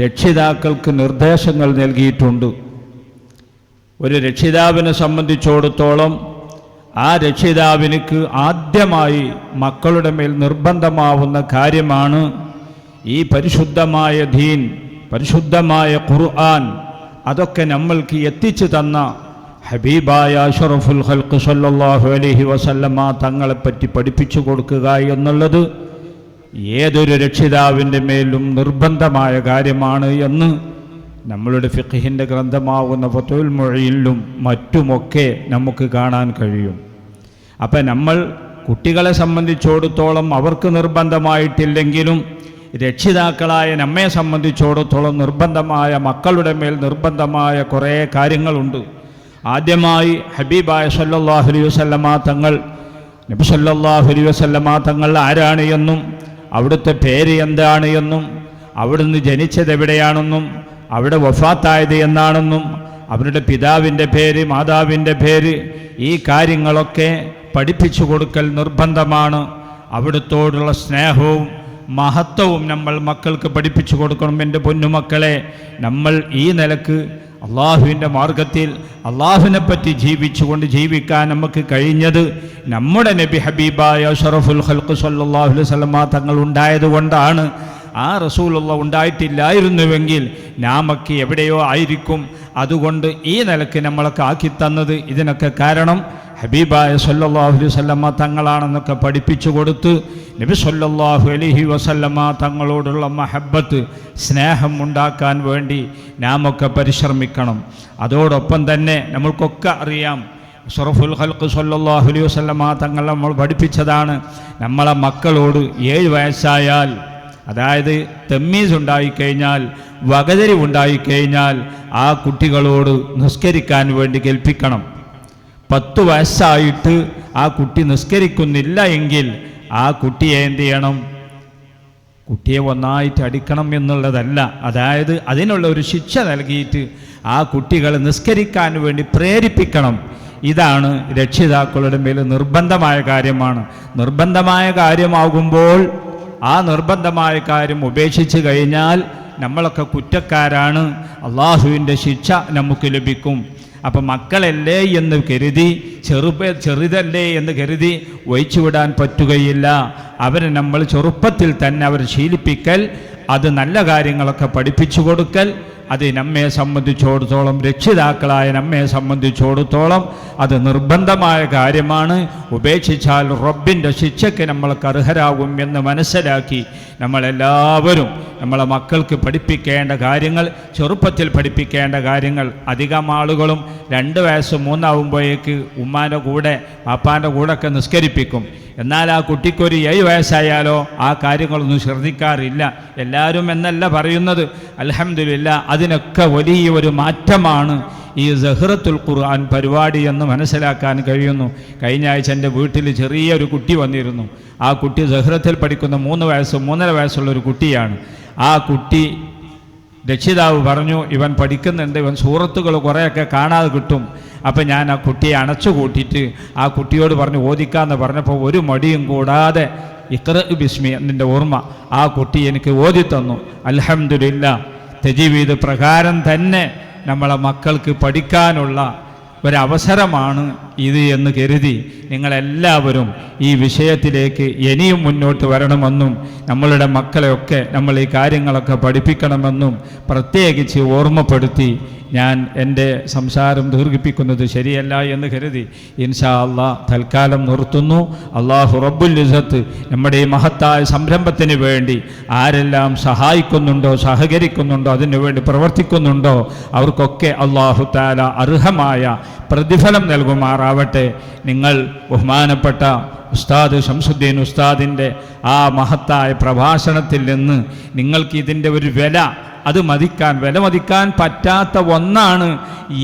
രക്ഷിതാക്കൾക്ക് നിർദ്ദേശങ്ങൾ നൽകിയിട്ടുണ്ട്. ഒരു രക്ഷിതാവിനെ സംബന്ധിച്ചിടത്തോളം ആ രക്ഷിതാവിനിക്ക് ആദ്യമായി മക്കളുടെ മേൽ നിർബന്ധമാവുന്ന കാര്യമാണ് ഈ പരിശുദ്ധമായ ദീൻ, പരിശുദ്ധമായ ഖുർആൻ. അതൊക്കെ നമ്മൾക്ക് എത്തിച്ചു തന്ന ഹബീബായ അഷ്റഫുൽ ഖൽഖ് സല്ലല്ലാഹു അലൈഹി വസല്ലമ തങ്ങളെപ്പറ്റി പഠിപ്പിച്ചു കൊടുക്കുക എന്നുള്ളത് ഏതൊരു രക്ഷിതാവിൻ്റെ മേലും നിർബന്ധമായ കാര്യമാണ് എന്ന് നമ്മളുടെ ഫിഖ്ഹിൻ്റെ ഗ്രന്ഥമാകുന്ന ഫത്ഹുൽ മുഈനിലും മറ്റുമൊക്കെ നമുക്ക് കാണാൻ കഴിയും. അപ്പം നമ്മൾ കുട്ടികളെ സംബന്ധിച്ചിടത്തോളം അവർക്ക് നിർബന്ധമായിട്ടില്ലെങ്കിലും രക്ഷിതാക്കളായ നമ്മെ സംബന്ധിച്ചിടത്തോളം നിർബന്ധമായ, മക്കളുടെ മേൽ നിർബന്ധമായ കുറേ കാര്യങ്ങളുണ്ട്. ആദ്യമായി ഹബീബായ സല്ലല്ലാഹു അലൈഹി വസല്ലമ തങ്ങൾ, നബി സല്ലല്ലാഹു അലൈഹി വസല്ലമ തങ്ങൾ ആരാണ് എന്നും അവിടുത്തെ പേര് എന്താണ് എന്നും അവിടുന്ന് ജനിച്ചത് എവിടെയാണെന്നും അവിടെ വഫാത്തായത് എന്നാണെന്നും അവരുടെ പിതാവിൻ്റെ പേര്, മാതാവിൻ്റെ പേര്, ഈ കാര്യങ്ങളൊക്കെ പഠിപ്പിച്ചു കൊടുക്കൽ നിർബന്ധമാണ്. അവിടുത്തോടുള്ള സ്നേഹവും മഹത്വവും നമ്മൾ മക്കൾക്ക് പഠിപ്പിച്ചു കൊടുക്കണം. എൻ്റെ പൊന്നുമക്കളെ, നമ്മൾ ഈ നിലക്ക് അള്ളാഹുവിൻ്റെ മാർഗത്തിൽ അള്ളാഹുവിനെ പറ്റി ജീവിക്കാൻ നമുക്ക് കഴിഞ്ഞത് നമ്മുടെ നബി ഹബീബായ അഷ്റഫുൽ ഖൽഖ് സല്ലല്ലാഹു അലൈഹി വസല്ലമ തങ്ങൾ ഉണ്ടായതുകൊണ്ടാണ്. ആ റസൂലുള്ള ഉണ്ടായിട്ടില്ലായിരുന്നുവെങ്കിൽ നാമൊക്കെ എവിടെയോ ആയിരിക്കും. അതുകൊണ്ട് ഈ നിലക്ക് നമ്മളൊക്കെ ആക്കിത്തന്നത്, ഇതിനൊക്കെ കാരണം ഹബീബായ സല്ലല്ലാഹു അലൈഹി വസല്ലമ തങ്ങളാണെന്നൊക്കെ പഠിപ്പിച്ചു കൊടുത്ത് നബി സല്ലല്ലാഹു അലൈഹി വസല്ലമ തങ്ങളോടുള്ള മഹബ്ബത്ത്, സ്നേഹം ഉണ്ടാക്കാൻ വേണ്ടി നാമൊക്കെ പരിശ്രമിക്കണം. അതോടൊപ്പം തന്നെ നമ്മൾക്കൊക്കെ അറിയാം, അഷ്റഫുൽ ഖൽഖ് സല്ലല്ലാഹു അലൈഹി വസല്ലമ തങ്ങൾ നമ്മൾ പഠിപ്പിച്ചതാണ്, നമ്മളെ മക്കളോട് 7 വയസ്സായാൽ, അതായത് തമ്മീസ് ഉണ്ടായിക്കഴിഞ്ഞാൽ, വകതിരിവുണ്ടായിക്കഴിഞ്ഞാൽ ആ കുട്ടികളോട് നിസ്കരിക്കാൻ വേണ്ടി കൽപ്പിക്കണം. 10 വയസ്സായിട്ട് ആ കുട്ടി നിസ്കരിക്കുന്നില്ല എങ്കിൽ ആ കുട്ടിയെ എന്ത് ചെയ്യണം? കുട്ടിയെ ഒന്നായിട്ട് അടിക്കണം എന്നുള്ളതല്ല, അതായത് അതിനുള്ള ഒരു ശിക്ഷ നൽകിയിട്ട് ആ കുട്ടികളെ നിസ്കരിക്കാൻ വേണ്ടി പ്രേരിപ്പിക്കണം. ഇതാണ് രക്ഷിതാക്കളുടെ മേൽ നിർബന്ധമായ കാര്യമാണ്. നിർബന്ധമായ കാര്യമാകുമ്പോൾ ആ നിർബന്ധമായ കാര്യം ഉപേക്ഷിച്ച് കഴിഞ്ഞാൽ നമ്മളൊക്കെ കുറ്റക്കാരാണ്, അള്ളാഹുവിൻ്റെ ശിക്ഷ നമുക്ക് ലഭിക്കും. അപ്പം മക്കളല്ലേ എന്ന് കരുതി, ചെറുതല്ലേ എന്ന് കരുതി ഒഴിച്ചുവിടാൻ പറ്റുകയില്ല. അവരെ നമ്മൾ ചെറുപ്പത്തിൽ തന്നെ അവർ ശീലിപ്പിക്കൽ, അത് നല്ല കാര്യങ്ങളൊക്കെ പഠിപ്പിച്ചു കൊടുക്കൽ, അത് നമ്മെ സംബന്ധിച്ചിടത്തോളം, രക്ഷിതാക്കളായ നമ്മെ സംബന്ധിച്ചിടത്തോളം അത് നിർബന്ധമായ കാര്യമാണ്. ഉപേക്ഷിച്ചാൽ റബ്ബിൻ്റെ ശിക്ഷയ്ക്ക് നമ്മൾക്ക് അർഹരാകും എന്ന് മനസ്സിലാക്കി നമ്മളെല്ലാവരും നമ്മളെ മക്കൾക്ക് പഠിപ്പിക്കേണ്ട കാര്യങ്ങൾ, ചെറുപ്പത്തിൽ പഠിപ്പിക്കേണ്ട കാര്യങ്ങൾ, അധികം ആളുകളും 2 വയസ്സ് 3 ആകുമ്പോഴേക്ക് ഉമ്മാൻ്റെ കൂടെ പാപ്പാൻ്റെ കൂടെയൊക്കെ നിസ്കരിപ്പിക്കും. എന്നാൽ ആ കുട്ടിക്കൊരു 7 വയസ്സായാലോ ആ കാര്യങ്ങളൊന്നും ശ്രദ്ധിക്കാറില്ല. എല്ലാവരും എന്നല്ല പറയുന്നത്, അൽഹംദുലില്ലാ അതിനൊക്കെ വലിയ ഒരു മാറ്റമാണ് ഈ സഹ്റത്തുൽ ഖുർആൻ പരിപാടി എന്ന് മനസ്സിലാക്കാൻ കഴിയുന്നു. കഴിഞ്ഞ ആഴ്ച എൻ്റെ വീട്ടിൽ ചെറിയൊരു കുട്ടി വന്നിരുന്നു. ആ കുട്ടി സഹ്റത്തിൽ പഠിക്കുന്ന 3 വയസ്സ് 3.5 വയസ്സുള്ളൊരു കുട്ടിയാണ്. ആ കുട്ടി രക്ഷിതാവ് പറഞ്ഞു, ഇവൻ പഠിക്കുന്നുണ്ട്, ഇവൻ സൂറത്തുകൾ കുറേയൊക്കെ കാണാതെ കിട്ടും. അപ്പം ഞാൻ ആ കുട്ടിയെ അണച്ചു കൂട്ടിയിട്ട് ആ കുട്ടിയോട് പറഞ്ഞു ഓദിക്കാമെന്ന് പറഞ്ഞപ്പോൾ ഒരു മടിയും കൂടാതെ ഇഖ്റ ബിസ്മി എന്നിൻ്റെ ഓർമ്മ ആ കുട്ടി എനിക്ക് ഓതി തന്നു. അൽഹംദുലില്ലാ, തജ്വീദ് പ്രകാരം തന്നെ നമ്മളെ മക്കൾക്ക് പഠിക്കാനുള്ള ഒരവസരമാണ് ഇത് എന്ന് കരുതി നിങ്ങളെല്ലാവരും ഈ വിഷയത്തിലേക്ക് ഇനിയും മുന്നോട്ട് വരണമെന്നും നമ്മളുടെ മക്കളെയൊക്കെ നമ്മൾ ഈ കാര്യങ്ങളൊക്കെ പഠിപ്പിക്കണമെന്നും പ്രത്യേകിച്ച് ഓർമ്മപ്പെടുത്തി ഞാൻ എൻ്റെ സംസാരം ദീർഘിപ്പിക്കുന്നത് ശരിയല്ല എന്ന് കരുതി ഇൻഷാ അല്ലാഹ് തൽക്കാലം നിർത്തുന്നു. അല്ലാഹു റബ്ബുൽ ഇസ്സത്ത് നമ്മുടെ ഈ മഹത്തായ സംരംഭത്തിന് വേണ്ടി ആരെല്ലാം സഹായിക്കുന്നുണ്ടോ, സഹകരിക്കുന്നുണ്ടോ, അതിനുവേണ്ടി പ്രവർത്തിക്കുന്നുണ്ടോ അവർക്കൊക്കെ അല്ലാഹു തആല അർഹമായ പ്രതിഫലം നൽകുമാറാവട്ടെ. നിങ്ങൾ ബഹുമാനപ്പെട്ട ഉസ്താദ് ശംസുദ്ദീൻ ഉസ്താദിൻ്റെ ആ മഹത്തായ പ്രഭാഷണത്തിൽ നിന്ന് നിങ്ങൾക്ക് ഇതിൻ്റെ ഒരു അത് വില മതിക്കാൻ പറ്റാത്ത ഒന്നാണ്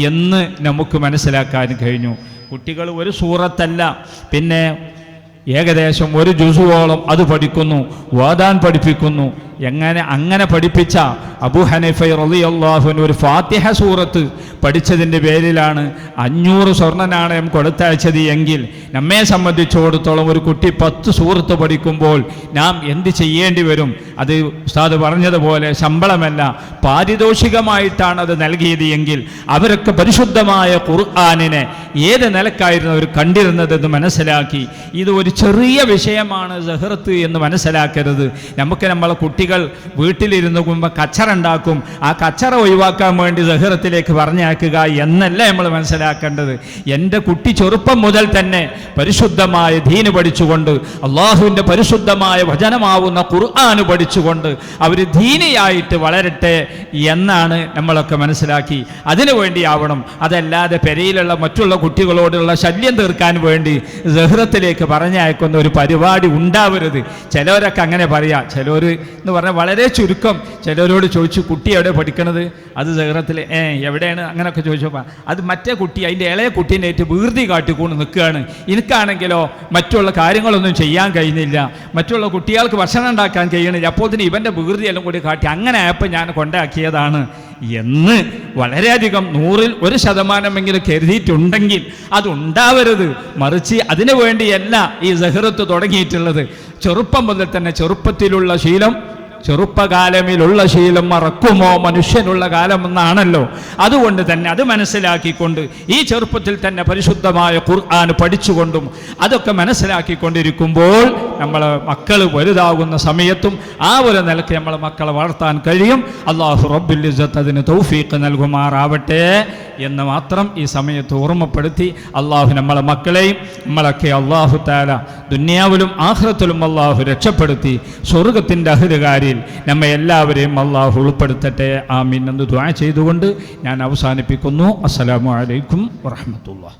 എന്ന് നമുക്ക് മനസ്സിലാക്കാൻ കഴിഞ്ഞു. കുട്ടികൾ ഒരു സൂറത്തല്ല, പിന്നെ ഏകദേശം 1 ജുസുവോളം അത് പഠിക്കുന്നു, ഓതാൻ പഠിപ്പിക്കുന്നു. അങ്ങനെ പഠിപ്പിച്ച അബൂ ഹനീഫ റളിയല്ലാഹു അൻഹു ഒരു ഫാത്തിഹ സൂറത്ത് പഠിച്ചതിൻ്റെ പേരിലാണ് 500 സ്വർണ്ണ നാണയം കൊടുത്തയച്ചത് എങ്കിൽ നമ്മെ സംബന്ധിച്ചിടത്തോളം ഒരു കുട്ടി 10 സൂറത്ത് പഠിക്കുമ്പോൾ നാം എന്ത് ചെയ്യേണ്ടി വരും? അത് ഉസ്താദ് പറഞ്ഞതുപോലെ ശമ്പളമല്ല, പാരിതോഷികമായിട്ടാണ് അത് നൽകിയത് എങ്കിൽ അവരൊക്കെ പരിശുദ്ധമായ ഖുർആനിനെ ഏത് നിലക്കായിരുന്നു അവർ കണ്ടിരുന്നതെന്ന് മനസ്സിലാക്കി. ഇത് ഒരു ചെറിയ വിഷയമാണ് സഹ്റത്ത് എന്ന് മനസ്സിലാക്കരുത്. നമുക്ക് നമ്മളെ കുട്ടികൾ കുട്ടികൾ വീട്ടിലിരുന്ന് കുമ്പോൾ കച്ചറ ഉണ്ടാക്കും. ആ കച്ചറ ഒഴിവാക്കാൻ വേണ്ടി സഹറത്തിലേക്ക് പറഞ്ഞയക്കുക എന്നല്ല നമ്മൾ മനസ്സിലാക്കേണ്ടത്. എൻ്റെ കുട്ടി ചെറുപ്പം മുതൽ തന്നെ പരിശുദ്ധമായ ദീന് പഠിച്ചുകൊണ്ട് അള്ളാഹുവിൻ്റെ പരിശുദ്ധമായ വചനമാവുന്ന ഖുർആന് പഠിച്ചുകൊണ്ട് അവർ ദീനിയായിട്ട് വളരട്ടെ എന്നാണ് നമ്മളൊക്കെ മനസ്സിലാക്കി. അതിനു വേണ്ടിയാവണം. അതല്ലാതെ പെരയിലുള്ള മറ്റുള്ള കുട്ടികളോടുള്ള ശല്യം തീർക്കാൻ വേണ്ടി സഹറത്തിലേക്ക് പറഞ്ഞയക്കുന്ന ഒരു പരിപാടി ഉണ്ടാവരുത്. ചിലവരൊക്കെ അങ്ങനെ പറയാം. ചിലർ എന്ന് പറഞ്ഞാൽ വളരെ ചുരുക്കം. ചിലരോട് ചോദിച്ചു കുട്ടി എവിടെ പഠിക്കണത്? അത് സഹറത്തിൽ എവിടെയാണ് അങ്ങനെയൊക്കെ ചോദിച്ചപ്പോൾ അത് മറ്റേ കുട്ടി അതിൻ്റെ ഇളയ കുട്ടീനായിട്ട് വീർതി കാട്ടിക്കൊണ്ട് നിൽക്കുകയാണ്. എനിക്കാണെങ്കിലോ മറ്റുള്ള കാര്യങ്ങളൊന്നും ചെയ്യാൻ കഴിയുന്നില്ല, മറ്റുള്ള കുട്ടികൾക്ക് ഭക്ഷണം ഉണ്ടാക്കാൻ കഴിയണില്ല, അപ്പോൾ തന്നെ ഇവൻ്റെ വീർതി എല്ലാം കൂടി കാട്ടി അങ്ങനെ ആയപ്പോൾ ഞാൻ കൊണ്ടാക്കിയതാണ് എന്ന് വളരെയധികം 100% കരുതിയിട്ടുണ്ടെങ്കിൽ അതുണ്ടാവരുത്. മറിച്ച് അതിനു വേണ്ടിയല്ല ഈ സഹറത്ത് തുടങ്ങിയിട്ടുള്ളത്. ചെറുപ്പം മുതൽ തന്നെ ചെറുപ്പത്തിലുള്ള ശീലം, ചെറുപ്പകാലമിലുള്ള ശീലം മറക്കുമോ മനുഷ്യനുള്ള കാലം എന്നാണല്ലോ. അതുകൊണ്ട് തന്നെ അത് മനസ്സിലാക്കിക്കൊണ്ട് ഈ ചെറുപ്പത്തിൽ തന്നെ പരിശുദ്ധമായ ഖുർആൻ പഠിച്ചുകൊണ്ടും അതൊക്കെ മനസ്സിലാക്കിക്കൊണ്ടിരിക്കുമ്പോൾ നമ്മൾ മക്കൾ വലുതാകുന്ന സമയത്തും ആ ഒരു നിലയ്ക്ക് നമ്മളെ മക്കളെ വളർത്താൻ കഴിയും. അല്ലാഹു റബ്ബുൽ ഇസ്സത്ത് അതിന് തൗഫീഖ് നൽകുമാറാവട്ടെ എന്ന് മാത്രം ഈ സമയത്ത് ഓർമ്മപ്പെടുത്തി അള്ളാഹു നമ്മളെ മക്കളെയും നമ്മളൊക്കെ അള്ളാഹു തആല ദുനിയാവിലും ആഖിറത്തിലും അള്ളാഹു രക്ഷപ്പെടുത്തി സ്വർഗത്തിൻ്റെ അഹ്ലുകാരിൽ നമ്മെ എല്ലാവരെയും അള്ളാഹു ഉൾപ്പെടുത്തട്ടെ. ആമീൻ എന്ന് ദുആ ചെയ്തുകൊണ്ട് ഞാൻ അവസാനിപ്പിക്കുന്നു. അസ്സലാമു അലൈക്കും വറഹ്മത്തുള്ളാഹി.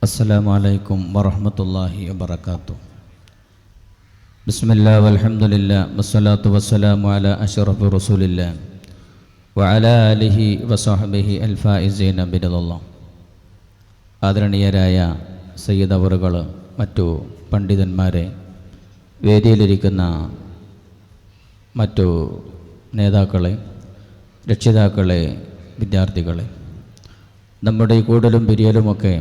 അസ്സലാമു അലൈക്കും വറഹ്മത്തുള്ളാഹി വബറകാതുഹു. ബിസ്മില്ലാ വൽഹംദുലില്ലാ വസ്സലാത്തു വസ്സലാമു അലാ അഷ്റഫി റസൂലില്ലാ വഅലാ ആലിഹി വസഹ്ബിഹി അൽഫായിസീന ബിറളില്ലാഹ്. ആദരണീയരായ സയ്യിദ് അവറുകൾ, മറ്റു പണ്ഡിതന്മാരെ, വേദിയിലിരിക്കുന്ന മറ്റു നേതാക്കളെ, രക്ഷിതാക്കളെ, വിദ്യാർത്ഥികളെ, നമ്മുടെ ഈ കൂടലും പിരിയലുമൊക്കെ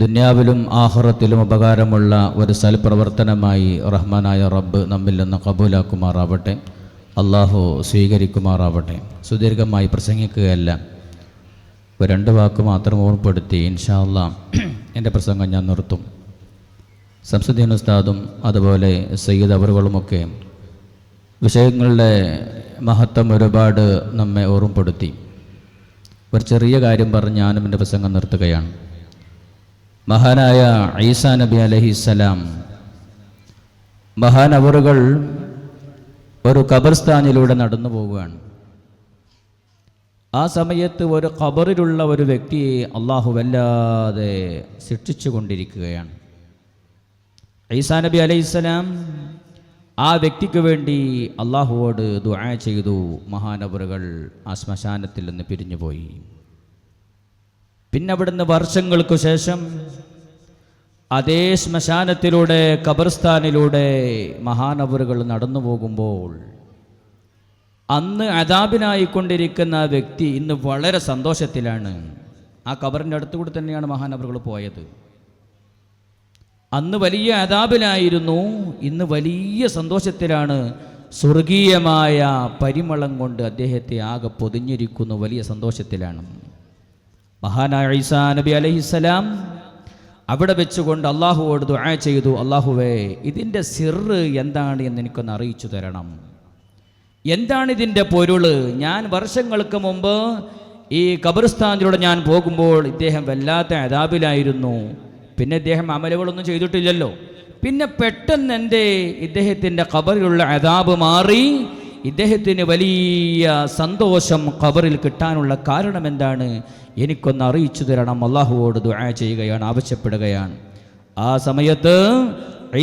ദുന്യാവിലും ആഖിറത്തിലും ഉപകാരമുള്ള ഒരു സൽപ്രവർത്തനമായി റഹ്മാനായ റബ്ബ് നമ്മിൽ നിന്ന് കബൂലാക്കുമാറാവട്ടെ. അള്ളാഹു സ്വീകരിക്കുമാറാവട്ടെ. സുദീർഘമായി പ്രസംഗിക്കുകയല്ല, രണ്ട് വാക്ക് മാത്രം ഓർമ്മപ്പെടുത്തി ഇൻഷാ അല്ലാഹ് എൻ്റെ പ്രസംഗം ഞാൻ നിർത്തും. ശംസുദ്ദീൻ ഉസ്താദും അതുപോലെ സയ്യിദ് അവറുകളുമൊക്കെ വിഷയങ്ങളുടെ മഹത്വം ഒരുപാട് നമ്മെ ഓർമ്മപ്പെടുത്തി. ഒരു ചെറിയ കാര്യം പറഞ്ഞ് ഞാനും എൻ്റെ പ്രസംഗം നിർത്തുകയാണ്. മഹാനായ ഈസാ നബി അലൈഹിസ്സലാം മഹാനവറുകൾ ഒരു ഖബർസ്ഥാനിലൂടെ നടന്നു പോവുകയാണ്. ആ സമയത്ത് ഒരു ഖബറിലുള്ള ഒരു വ്യക്തിയെ അള്ളാഹു വല്ലാതെ ശിക്ഷിച്ചു കൊണ്ടിരിക്കുകയാണ്. ഈസാ നബി അലൈഹിസ്സലാം ആ വ്യക്തിക്ക് വേണ്ടി അള്ളാഹുവോട് ദുആ ചെയ്തു. മഹാനവറുകൾ ആ ശ്മശാനത്തിൽ നിന്ന് പിരിഞ്ഞുപോയി. പിന്നെ അവിടുന്ന് വർഷങ്ങൾക്ക് ശേഷം അതേ ശ്മശാനത്തിലൂടെ ഖബർസ്ഥാനിലൂടെ മഹാനവറുകൾ നടന്നു പോകുമ്പോൾ അന്ന് അദാബിനായിക്കൊണ്ടിരിക്കുന്ന ആ വ്യക്തി ഇന്ന് വളരെ സന്തോഷത്തിലാണ്. ആ ഖബറിൻ്റെ അടുത്തുകൂടി തന്നെയാണ് മഹാനവറുകൾ പോയത്. അന്ന് വലിയ അദാബിലായിരുന്നു, ഇന്ന് വലിയ സന്തോഷത്തിലാണ്. സ്വർഗീയമായ പരിമളം കൊണ്ട് അദ്ദേഹത്തെ ആകെ പൊതിഞ്ഞിരിക്കുന്നു, വലിയ സന്തോഷത്തിലാണ്. മഹാനായ ഈസാ നബി അലൈഹിസ്സലാം അവിടെ വെച്ചുകൊണ്ട് അള്ളാഹുവോട് ദുആ ചെയ്തു, അള്ളാഹുവേ ഇതിൻ്റെ സിർറ് എന്താണ് എന്ന് എനിക്കൊന്ന് അറിയിച്ചു തരണം. എന്താണിതിൻ്റെ പൊരുള്? ഞാൻ വർഷങ്ങൾക്ക് മുമ്പ് ഈ ഖബർസ്ഥാനിലൂടെ ഞാൻ പോകുമ്പോൾ ഇദ്ദേഹം വല്ലാത്ത അദാബിലായിരുന്നു. പിന്നെ ഇദ്ദേഹം അമലുകളൊന്നും ചെയ്തിട്ടില്ലല്ലോ. പിന്നെ പെട്ടെന്ന് ഇദ്ദേഹത്തിൻ്റെ ഖബറിലുള്ള അദാബ് മാറി. ഇദ്ദേഹത്തിന് വലിയ സന്തോഷം ഖബറിൽ കിട്ടാനുള്ള കാരണം എന്താണ്? എനിക്കൊന്ന് അറിയിച്ചു തരണം. അള്ളാഹുവോട് ദുആ ചെയ്യുകയാണ്, ആവശ്യപ്പെടുകയാണ്. ആ സമയത്ത്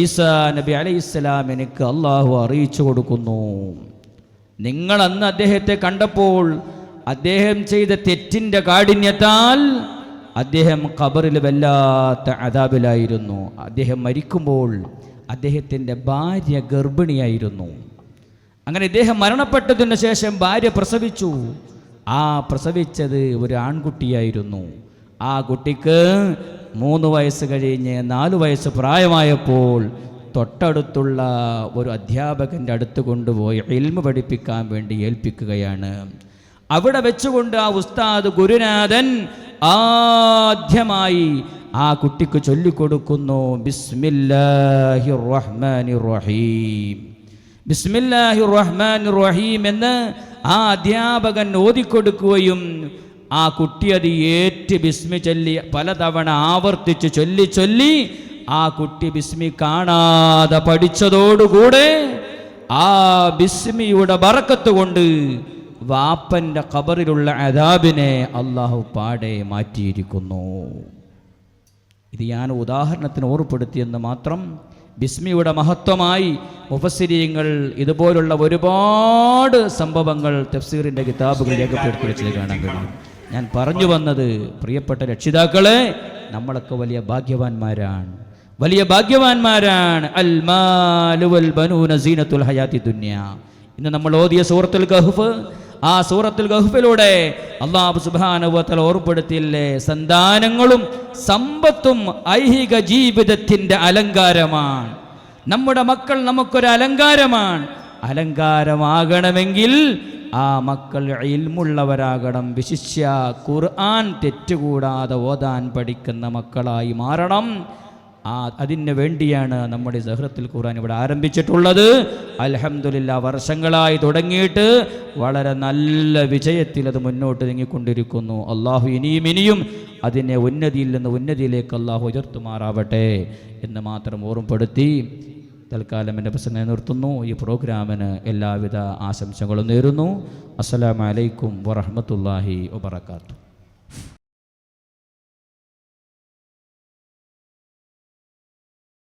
ഈസാ നബി അലൈഹിസ്സലാം എനിക്ക് അള്ളാഹു അറിയിച്ചു കൊടുക്കുന്നു, നിങ്ങൾ അന്ന് അദ്ദേഹത്തെ കണ്ടപ്പോൾ അദ്ദേഹം ചെയ്ത തെറ്റിൻ്റെ കാഠിന്യത്താൽ അദ്ദേഹം ഖബറിൽ വല്ലാത്ത അദാബിലായിരുന്നു. അദ്ദേഹം മരിക്കുമ്പോൾ അദ്ദേഹത്തിൻ്റെ ഭാര്യ ഗർഭിണിയായിരുന്നു. അങ്ങനെ ഇദ്ദേഹം മരണപ്പെട്ടതിന് ശേഷം ഭാര്യ പ്രസവിച്ചു. ആ പ്രസവിച്ചത് ഒരു ആൺകുട്ടിയായിരുന്നു. ആ കുട്ടിക്ക് 3 വയസ്സ് കഴിഞ്ഞ് 4 വയസ്സ് പ്രായമായപ്പോൾ തൊട്ടടുത്തുള്ള ഒരു അധ്യാപകൻ്റെ അടുത്ത് കൊണ്ടുപോയി ഇൽമ് പഠിപ്പിക്കാൻ വേണ്ടി ഏൽപ്പിക്കുകയാണ്. അവിടെ വെച്ചുകൊണ്ട് ആ ഉസ്താദ് ഗുരുനാഥൻ ആദ്യമായി ആ കുട്ടിക്ക് ചൊല്ലിക്കൊടുക്കുന്നു ബിസ്മില്ലാഹിർ റഹ്മാനിർ റഹീം. ബിസ്മില്ലാഹിർ റഹ്മാനിർ റഹീം എന്ന് ആ അധ്യാപകൻ ഓതിക്കൊടുക്കുകയും ആ കുട്ടി അത് ഏറ്റ് ബിസ്മി ചൊല്ലി പലതവണ ആവർത്തിച്ച് ചൊല്ലി ചൊല്ലി ആ കുട്ടി ബിസ്മി കാണാതെ പഠിച്ചതോടുകൂടെ ആ ബിസ്മിയുടെ ബറക്കത്ത് കൊണ്ട് വാപ്പൻ്റെ ഖബറിലുള്ള അദാബിനെ അള്ളാഹു പാടെ മാറ്റിയിരിക്കുന്നു. ഇത് ഞാൻ ഉദാഹരണത്തിന് ഓർമ്മപ്പെടുത്തിയെന്ന് മാത്രം. ബിസ്മിയുടെ മഹത്വമായി മുഫസ്സിരീങ്ങൾ ഇതുപോലുള്ള ഒരുപാട് സംഭവങ്ങൾ തഫ്സീറിൻ്റെ കിതാബുകൾ രേഖപ്പെടുത്തി വെച്ചത് കാണാൻ കഴിയും. ഞാൻ പറഞ്ഞു വന്നത്, പ്രിയപ്പെട്ട രക്ഷിതാക്കളെ, നമ്മളൊക്കെ വലിയ ഭാഗ്യവാന്മാരാണ്, വലിയ ഭാഗ്യവാന്മാരാണ്. അൽ മാലു വൽ ബനൂന സീനത്തുൽ ഹയാത്തി ദുനിയ. ഇന്ന് നമ്മൾ ഓതിയ സൂറത്തുൽ കഹ്ഫ്, ആ സൂറത്തുൽ കഹ്ഫിലൂടെ അല്ലാഹു സുബ്ഹാനഹു വ തആല ഓർമ്മപ്പെടുത്തിയില്ലേ, സന്താനങ്ങളും സമ്പത്തും ഐഹിക ജീവിതത്തിൻ്റെ അലങ്കാരമാണ്. നമ്മുടെ മക്കൾ നമുക്കൊരു അലങ്കാരമാണ്. അലങ്കാരമാകണമെങ്കിൽ ആ മക്കൾ ഇൽമുള്ളവരാകണം. വിശിഷ്യ ഖുർആൻ തെറ്റുകൂടാതെ ഓതാൻ പഠിക്കുന്ന മക്കളായി മാറണം. അതിന് വേണ്ടിയാണ് നമ്മുടെ സഹ്റത്തുൽ ഖുർആൻ ഇവിടെ ആരംഭിച്ചിട്ടുള്ളത്. അൽഹംദുലില്ലാ, വർഷങ്ങളായി തുടങ്ങിയിട്ട് വളരെ നല്ല വിജയത്തിൽ അത് മുന്നോട്ട് നീങ്ങിക്കൊണ്ടിരിക്കുന്നു. അള്ളാഹു ഇനിയും അതിനെ ഉന്നതിയിൽ നിന്ന് ഉന്നതിയിലേക്ക് അള്ളാഹു ഉയർത്തുമാറാവട്ടെ എന്ന് മാത്രം ഓർമ്മപ്പെടുത്തി തൽക്കാലം എൻ്റെ പ്രസംഗം നിർത്തുന്നു. ഈ പ്രോഗ്രാമിന് എല്ലാവിധ ആശംസകളും നേരുന്നു. അസ്സലാമു അലൈക്കും വറഹ്മത്തുള്ളാഹി വബറകാതുഹു.